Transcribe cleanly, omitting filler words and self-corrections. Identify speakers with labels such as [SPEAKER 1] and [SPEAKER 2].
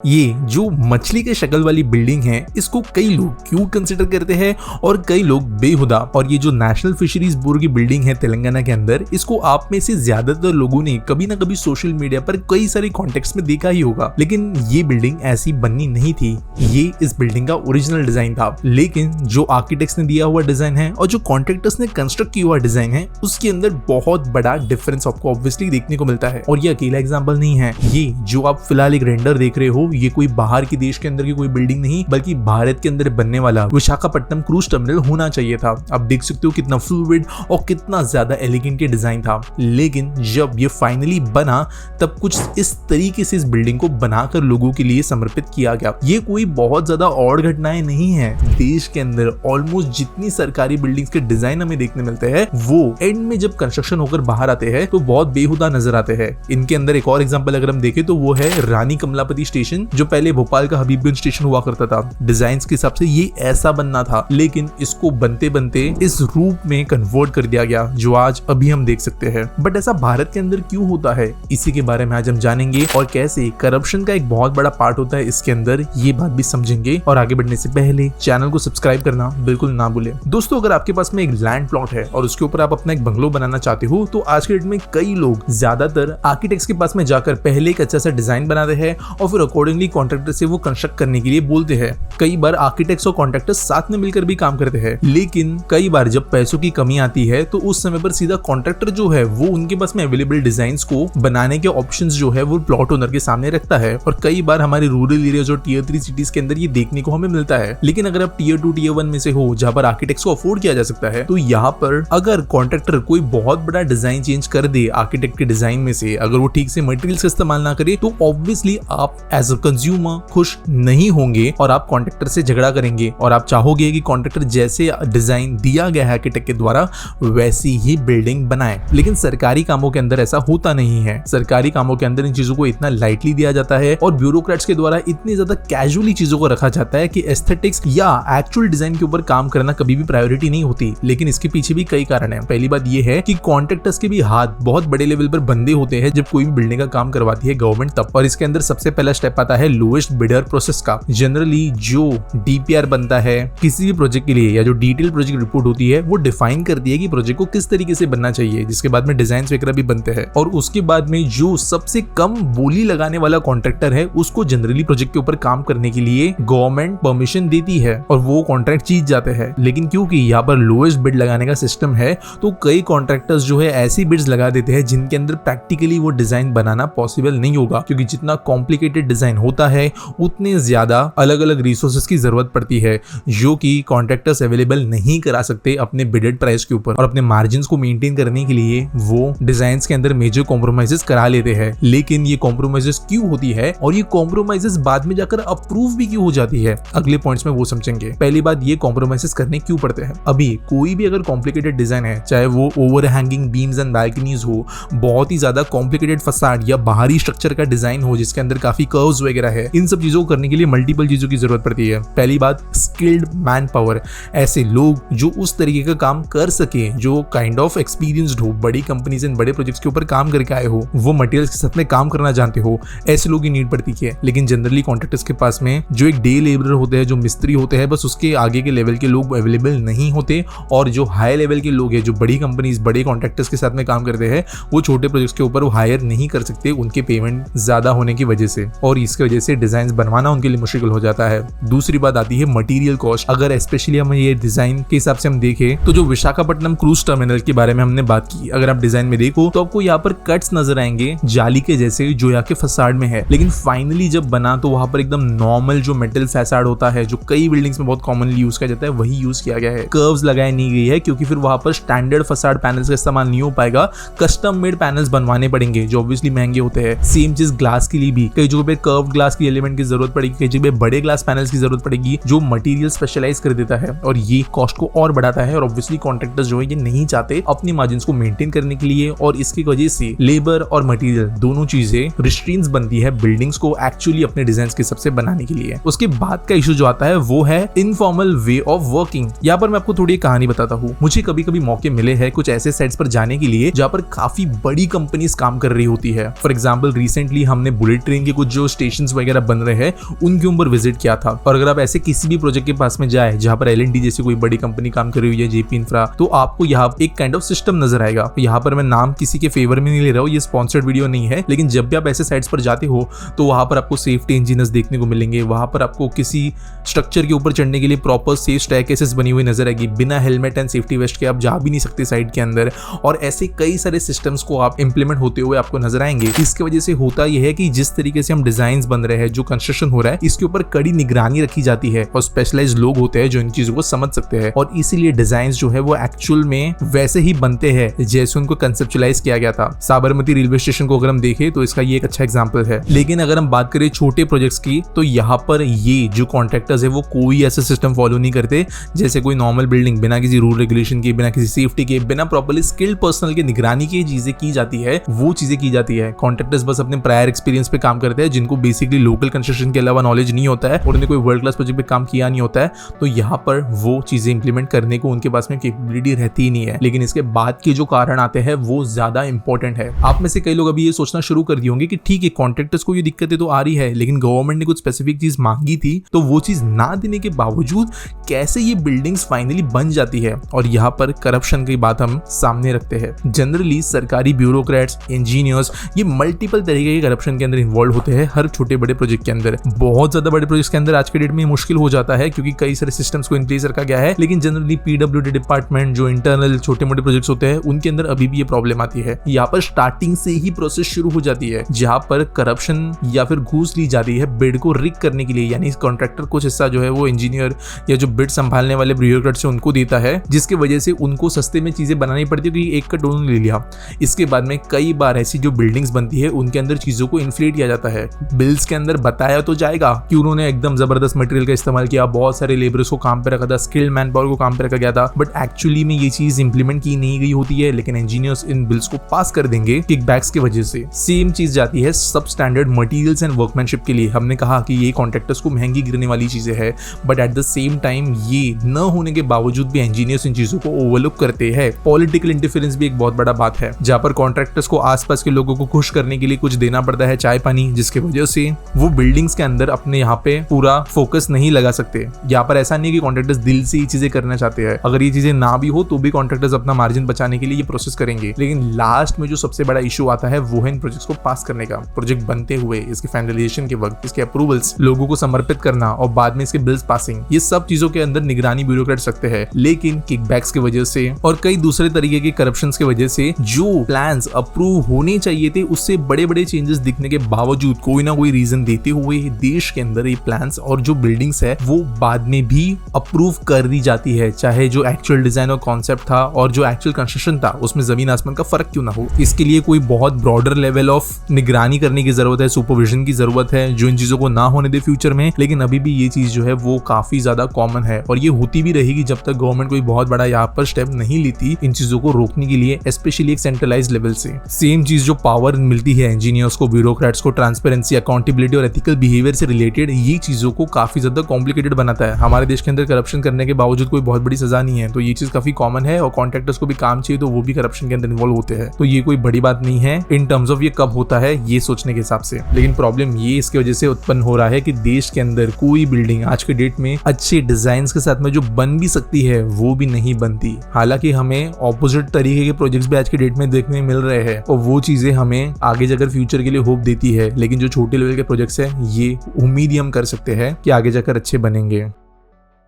[SPEAKER 1] ये जो मछली के शक्ल वाली बिल्डिंग है, इसको कई लोग क्यूट कंसिडर करते हैं और कई लोग बेहुदा। और ये जो नेशनल फिशरीज बोर्ड की बिल्डिंग है तेलंगाना के अंदर, इसको आप में से ज्यादातर लोगों ने कभी ना कभी सोशल मीडिया पर कई सारे कॉन्टेक्स्ट में देखा ही होगा। लेकिन ये बिल्डिंग ऐसी बननी नहीं थी। ये इस बिल्डिंग का ओरिजिनल डिजाइन था, लेकिन जो आर्किटेक्ट्स ने दिया हुआ डिजाइन है और जो कॉन्ट्रैक्टर्स ने कंस्ट्रक्ट किया हुआ डिजाइन है, उसके अंदर बहुत बड़ा डिफरेंस आपको ऑब्वियसली देखने को मिलता है। और ये अकेला एग्जाम्पल नहीं है। ये जो आप फिलहाल एक रेंडर देख रहे हो, ये कोई बाहर के देश के अंदर की कोई बिल्डिंग नहीं, बल्कि भारत के अंदर बनने वाला विशाखापट्टनम क्रूज टर्मिनल होना चाहिए था। आप देख सकते हो कितना फ्लूइड और कितना ज्यादा एलिगेंट ये डिजाइन था। लेकिन जब ये फाइनली बना, तब कुछ इस तरीके से इस बिल्डिंग को बनाकर लोगों के लिए समर्पित किया गया। ये कोई बहुत ज्यादा और घटनाएं नहीं है। देश के अंदर ऑलमोस्ट जितनी सरकारी बिल्डिंग्स के डिजाइन हमें देखने मिलते हैं, वो एंड में जब कंस्ट्रक्शन होकर बाहर आते हैं तो बहुत बेहुदा नजर आते हैं। इनके अंदर एक और एग्जांपल अगर हम देखें तो वो है रानी कमलापति स्टेशन, जो पहले भोपाल का हबीबगंज स्टेशन हुआ करता था। डिजाइन के हिसाब से ये ऐसा बनना था, लेकिन इसको बनते बनते इस रूप में कन्वर्ट कर दिया गया जो आज अभी हम देख सकते हैं। बट ऐसा भारत के अंदर क्यों होता है, इसी के बारे में आज हम जानेंगे, और कैसे करप्शन का एक बहुत बड़ा पार्ट होता है इसके अंदर, ये बात भी समझेंगे। और आगे बढ़ने से पहले चैनल को सब्सक्राइब करना बिल्कुल ना भूलें। दोस्तों, अगर आपके पास में एक लैंड प्लॉट है और उसके ऊपर आप अपना एक बंगलो बनाना चाहते हो, तो आज के डेट में कई लोग ज्यादातर आर्किटेक्ट्स के पास में जाकर पहले एक अच्छा सा डिजाइन बनाते हैं और फिर अकॉर्डिंगली कॉन्ट्रैक्टर से वो कंस्ट्रक्ट करने के लिए बोलते हैं। कई बार आर्किटेक्ट्स और कॉन्ट्रैक्टर्स साथ में मिलकर भी काम करते हैं, लेकिन कई बार जब पैसों की कमी आती है तो उस समय पर सीधा कॉन्ट्रैक्टर जो है वो उनके पास में अवेलेबल डिजाइन्स को बनाने के ऑप्शंस जो है वो प्लॉट ओनर के सामने रखता है। और कई बार हमारे रूरल एरियाज और टियर 3 सिटीज के अंदर ये देखने को हमें मिलता है। लेकिन अगर आप टियर 2 टियर 1 में से हो, जहां पर आर्किटेक्ट्स को अफोर्ड किया जा सकता है, तो यहाँ पर अगर कॉन्ट्रैक्टर कोई बहुत बड़ा डिजाइन चेंज कर दे आर्किटेक्ट के डिजाइन में से, अगर वो ठीक से मटेरियल्स का इस्तेमाल ना करे, तो ऑब्वियसली आप एज अ कंज्यूमर खुश नहीं होंगे और आप कॉन्ट्रैक्टर से झगड़ा करेंगे और आप चाहोगे कि कॉन्ट्रैक्टर जैसे डिजाइन दिया गया है आर्किटेक्ट के द्वारा वैसी ही बिल्डिंग बनाए। लेकिन सरकारी कामों के अंदर ऐसा होता नहीं है। सरकारी कामों के अंदर इन चीजों को इतना लाइटली दिया जाता है और ब्यूरोक्रेट्स के द्वारा इतनी ज्यादा कैजुअली चीजों को रखा जाता है कि एस्थेटिक्स या एक्चुअल डिजाइन के ऊपर काम करना कभी भी प्रायोरिटी नहीं होती। लेकिन इसके पीछे भी कई कारण है। पहली बात यह है कि कॉन्ट्रैक्टर्स के भी हाथ बहुत बड़े लेवल पर बंधे होते हैं जब कोई भी बिल्डिंग का काम करवाती है गवर्नमेंट तब। और इसके अंदर सबसे पहला स्टेप आता है लोएस्ट बिडर प्रोसेस का। जनरली जो डीपीआर बनता है किसी भी प्रोजेक्ट के लिए, या जो डिटेल प्रोजेक्ट रिपोर्ट होती है, वो डिफाइन करती है कि प्रोजेक्ट को किस तरीके से बनना चाहिए, जिसके बाद में डिजाइन वगैरह भी बनते हैं। और उसके बाद में जो सबसे कम बोली लगाने वाला कॉन्ट्रैक्टर है, उसको जनरली प्रोजेक्ट के ऊपर काम करने के लिए गवर्नमेंट परमिशन देती है और वो कॉन्ट्रैक्ट जीत जाते हैं। लेकिन क्योंकि यहाँ पर लोएस्ट बिड लगाने का सिस्टम है, तो कई कॉन्ट्रैक्टर्स जो है ऐसी बिड्स लगा देते हैं जिनके अंदर प्रैक्टिकली वो डिजाइन बनाना पॉसिबल नहीं होगा, क्योंकि जितना कॉम्प्लिकेटेड डिजाइन होता है उतने ज्यादा अलग अलग रिसोर्सेज की जरूरत पड़ती है, जो कि कॉन्ट्रैक्टर्स अवेलेबल नहीं करा सकते अपने बिडेड प्राइस के ऊपर। और अपने मार्जिन्स को मेंटेन करने के लिए वो डिजाइन्स के अंदर मेजर कॉम्प्रोमाइजेस करा लेते हैं। लेकिन ये कॉम्प्रोमाइजेस क्यों होती है और ये कॉम्प्रोमाइजेस बाद में जाकर अप्रूव भी क्यों हो जाती है, अगले पॉइंट्स में वो समझेंगे। पहली बात, ये कॉम्प्रोमाइजेस करने क्यों पड़ते हैं। अभी कोई भी अगर कॉम्प्लिकेटेड डिजाइन है, चाहे वो ओवरहैंगिंग बीम्स एंड बालकनीज हो, बहुत ही ज्यादा कॉम्प्लिकेटेड फसाड या बाहरी स्ट्रक्चर का डिजाइन हो जिसके अंदर काफी कर्व्स वगैरह है, इन सब चीजों को करने के लिए मल्टीपल चीजों की जरूरत पड़ती है। पहली बात, स्किल्ड मैन पावर, ऐसे लोग जो उस तरीके का काम कर सके, जो काइंड ऑफ एक्सपीरियंस्ड हो, बड़ी कंपनीज एंड बड़े प्रोजेक्ट्स के ऊपर काम करके आए हो, वो मटेरियल्स के साथ में काम करना जानते हो, ऐसे लोग की नीड पड़ती है। लेकिन जनरली कॉन्ट्रैक्टर्स के पास में जो एक डे लेबरर होते हैं, जो मिस्त्री होते हैं, बस उसके आगे के लेवल के लोग अवेलेबल नहीं होते। और जो हाई लेवल के लोग हैं, जो बड़ी कंपनीज बड़े कॉन्ट्रैक्टर्स के साथ में काम करते हैं, वो छोटे प्रोजेक्ट्स के ऊपर वो हायर नहीं कर सकते, उनके पेमेंट ज्यादा होने की वजह से, और इसकी वजह से डिजाइन बनवाना उनके लिए मुश्किल हो जाता है। दूसरी बात आती है मटेरियल कॉस्ट। अगर स्पेशली हम ये डिजाइन के हिसाब से हम देखें, तो जो विशाखापट्टनम क्रूज टर्मिनल के बारे में हमने बात की, अगर आप डिजाइन में देखो तो आपको यहाँ पर कट्स नजर आएंगे जाली के जैसे, जो यहाँ के फसाड में है। लेकिन फाइनली जब बना तो वहां पर एकदम नॉर्मल जो मेटल फसाड होता है, जो कई बिल्डिंग्स में बहुत कॉमनली यूज किया जाता है, वही यूज किया गया है। कर्व्स लगाई नहीं गई है, क्योंकि फिर वहां पर स्टैंडर्ड फसाड पैनल्स का इस्तेमाल नहीं हो पाएगा। कस्टम मेड पैनल्स बनवाने पड़ेंगे जो ऑब्वियसली महंगे होते हैं। सेम चीज ग्लास के लिए भी, कई जगह पे कर्व्ड ग्लास की एलिमेंट की जरूरत पड़ेगी, कई जगह पे बड़े ग्लास पैनल्स की जरूरत पड़ेगी, जो मटेरियल स्पेशलाइज कर देता है और ये कॉस्ट को और बढ़ाता है। और ऑब्वियसली कॉन्ट्रैक्टर्स जो है ये नहीं चाहते अपनी मार्जिन्स को मेंटेन करने के लिए, और इसकी वजह से लेबर और मटेरियल दोनों चीजें रिस्ट्रेंट्स बनती है बिल्डिंग्स को एक्चुअली अपने डिजाइन के सबसे बनाने के लिए। उसके बाद का इशू जो आता है वो है इनफॉर्मल वे ऑफ वर्किंग। यहाँ पर मैं आपको थोड़ी कहानी बताता हूँ। मुझे कभी कभी मौके मिले हैं कुछ ऐसे साइट्स पर जाने के लिए जहाँ पर काफी बड़ी कंपनीज काम कर रही होती है। फॉर एग्जाम्पल रिसेंटली हमने बुलेट ट्रेन के कुछ जो स्टेशन स्टेशंस वगैरह बन रहे हैं उनके ऊपर विजिट किया था। और अगर आप ऐसे किसी भी प्रोजेक्ट के पास में जाए जहां पर L&T जैसी कोई बड़ी कंपनी काम कर रही हुई है, JP इंफ्रा, तो आपको यहाँ एक काइंड ऑफ सिस्टम नजर आएगा। यहाँ पर मैं नाम किसी के फेवर में नहीं ले रहा हूँ, ये स्पॉन्सर्ड वीडियो नहीं है, लेकिन जब भी आप ऐसे साइट्स पर जाते हो तो वहां पर आपको सेफ्टी इंजीनियर्स देखने को मिलेंगे। वहां पर आपको किसी स्ट्रक्चर के ऊपर चढ़ने के लिए प्रॉपर सेफ स्टेयरकेसेस बनी हुई नजर आएगी। बिना हेलमेट एंड सेफ्टी वेस्ट के आप जा भी नहीं सकते साइट के अंदर। और ऐसे कई सारे सिस्टम्स को आप इंप्लीमेंट होते हुए आपको नजर आएंगे। इसकी वजह से होता यह है कि जिस तरीके से हम डिजाइन बन रहे हैं, जो कंस्ट्रक्शन हो रहा है, इसके ऊपर कड़ी निगरानी रखी जाती है और स्पेशलाइज्ड लोग होते हैं जो इन चीजों को समझ सकते हैं। और इसीलिए डिजाइन जो है वो एक्चुअल में वैसे ही बनते हैं जैसे उनको कंसेप्चुलाइज किया गया था। साबरमती रेलवे स्टेशन को अगर हम देखें तो इसका ये एक अच्छा एग्जांपल है। लेकिन अगर हम बात करें छोटे प्रोजेक्ट्स की, तो यहाँ पर ये जो कॉन्ट्रैक्टर्स है वो कोई ऐसा सिस्टम फॉलो नहीं करते जैसे कोई नॉर्मल बिल्डिंग बिना किसी रूल रेगुलेशन के, बिना किसी सेफ्टी के, बिना प्रॉपर्ली स्किल्ड पर्सनल के निगरानी की चीजें की जाती है, वो चीजें की जाती है। कॉन्ट्रैक्टर्स बस अपने प्रायर एक्सपीरियंस पे काम करते हैं, जिनको बेसिकली लोकल कंस्ट्रक्शन के अलावा नॉलेज नहीं होता है और उन्हें कोई वर्ल्ड क्लास प्रोजेक्ट पे काम किया नहीं होता है, तो यहाँ पर वो चीजें इंप्लीमेंट करने को उनके पास में कैपेबिलिटी रहती ही नहीं है। लेकिन इसके बाद के जो कारण आते हैं वो ज्यादा इंपॉर्टेंट है। आप में से कई लोग अभी ये सोचना शुरू कर दिए होंगे कि ठीक है, कॉन्ट्रैक्टर्स को ये दिक्कतें तो आ रही है, लेकिन गवर्नमेंट ने कुछ स्पेसिफिक चीज मांगी थी, तो वो चीज ना देने के बावजूद कैसे ये बिल्डिंग्स फाइनली बन जाती है। और यहाँ पर करप्शन की बात हम सामने रखते हैं। जनरली सरकारी ब्यूरोक्रेट्स, इंजीनियर्स, ये मल्टीपल तरीके के करप्शन के अंदर इन्वॉल्व होते हैं हर छोटे बड़े प्रोजेक्ट के अंदर। बहुत ज्यादा बड़े प्रोजेक्ट के अंदर आज के डेट में मुश्किल हो जाता है क्योंकि कई सारे सिस्टम्स को इन प्लेस रखा गया है, लेकिन जनरली PWD डिपार्टमेंट, जो इंटरनल छोटे मोटे प्रोजेक्ट्स होते हैं, उनके अंदर अभी भी ये प्रॉब्लम आती है। यहाँ पर स्टार्टिंग से ही प्रोसेस शुरू हो जाती है जहाँ पर करप्शन या फिर घूस ली जाती है बिड को रिक करने के लिए। यानी कॉन्ट्रैक्टर कुछ हिस्सा जो है वो इंजीनियर या जो बिड संभालने वाले ब्यूरोक्रेट से उनको देता है, जिसकी वजह से उनको सस्ते में चीजें बनानी पड़ती है क्योंकि एक का डोन ले लिया। इसके बाद में कई बार ऐसी जो बिल्डिंग्स बनती है उनके अंदर चीजों को इन्फ्लेट किया जाता है। बिल्स के अंदर बताया तो जाएगा कि उन्होंने एकदम जबरदस्त मटेरियल का इस्तेमाल किया, बहुत सारे लेबरर्स को काम पे रखा था, स्किल्ड मैन पावर को काम पे रखा गया था, बट एक्चुअली में ये चीज इंप्लीमेंट की नहीं गई होती है। लेकिन इंजीनियर्स इन बिल्स को पास कर देंगे किकबैक्स की वजह से। सेम चीज जाती है सब स्टैंडर्ड मटेरियल्स एंड वर्कमैनशिप के लिए। हमने कहा कि ये कॉन्ट्रैक्टर्स को महंगी गिरने वाली चीजें हैं, but at the same time ये न होने के बावजूद भी इंजीनियर्स इन चीजों को ओवरलुक करते हैं। पॉलिटिकल इंटरफेरेंस भी एक बहुत बड़ा बात है, जहां पर कॉन्ट्रैक्टर्स को आसपास के लोगों को खुश करने के लिए कुछ देना पड़ता है, चाय पानी, जिसकी वजह से वो बिल्डिंग्स के अंदर अपने यहाँ पे पूरा फोकस नहीं लगा सकते। यहाँ पर ऐसा नहीं कि कॉन्ट्रैक्टर्स दिल से ये चीजें करना चाहते हैं, अगर ये चीजें ना भी हो तो भी कॉन्ट्रैक्टर्स अपना मार्जिन बचाने के लिए ये प्रोसेस करेंगे। लेकिन लास्ट में जो सबसे बड़ा इशू आता है वो है इन प्रोजेक्ट्स को पास करने का। प्रोजेक्ट बनते हुए, इसके फाइनलाइजेशन के वक्त, इसके अप्रूवल्स, लोगों को समर्पित करना और बाद में इसके बिल्स पासिंग, ये सब चीजों के अंदर निगरानी ब्यूरोक्रेट्स रखते हैं। लेकिन किकबैक्स की वजह से और कई दूसरे तरीके के करप्शंस की वजह से जो प्लान्स अप्रूव होने चाहिए थे उससे बड़े बड़े चेंजेस दिखने के बावजूद कोई ना कोई रीजन देते हुए देश के अंदर ये प्लान्स और जो बिल्डिंग्स है वो बाद में भी अप्रूव कर दी जाती है, चाहे जो एक्चुअल डिजाइन और कॉन्सेप्ट था और जो एक्चुअल कंस्ट्रक्शन था उसमें जमीन आसमान का फर्क क्यों ना हो। इसके लिए कोई बहुत ब्रॉडर लेवल ऑफ निगरानी करने की जरूरत है, सुपरविजन की जरूरत है, जो इन चीजों को ना होने दे फ्यूचर में। लेकिन अभी भी ये चीज जो है वो काफी ज्यादा कॉमन है और ये होती भी रहेगी जब तक गवर्नमेंट कोई बहुत बड़ा यहाँ पर स्टेप नहीं लेती इन चीजों को रोकने के लिए, स्पेशली एक सेंट्रलाइज्ड लेवल से। सेम चीज जो पावर मिलती है इंजीनियर्स को, ब्यूरोक्रेट्स को, ट्रांसपेरेंसी, अकाउंटेबिलिटी और एथिकल बिहेवियर से रिलेटेड, ये चीजों को काफी ज्यादा कॉम्प्लिकेटेड बनाता है। हमारे देश के अंदर करप्शन करने के बावजूद कोई बहुत बड़ी सजा नहीं है, तो ये चीज काफी कॉमन है और कॉन्ट्रैक्टर्स को भी काम चाहिए तो वो भी करप्शन के अंदर इन्वॉल्व होते हैं। तो ये कोई बड़ी बात नहीं है इन टर्म्स ऑफ ये कब होता है ये सोचने के हिसाब से। लेकिन प्रॉब्लम ये इसकी वजह से उत्पन्न हो रहा है कि देश के अंदर कोई बिल्डिंग आज के डेट में अच्छे डिजाइन के साथ में जो बन भी सकती है वो भी नहीं बनती। हालांकि हमें ऑपोजिट तरीके के प्रोजेक्ट्स भी आज के डेट में देखने मिल रहे हैं और वो चीजें हमें आगे जाकर फ्यूचर के लिए होप देती है। लेकिन जो छोटे लेवल के प्रोजेक्ट्स है ये उम्मीद ही हम कर सकते हैं कि आगे जाकर अच्छे बनेंगे।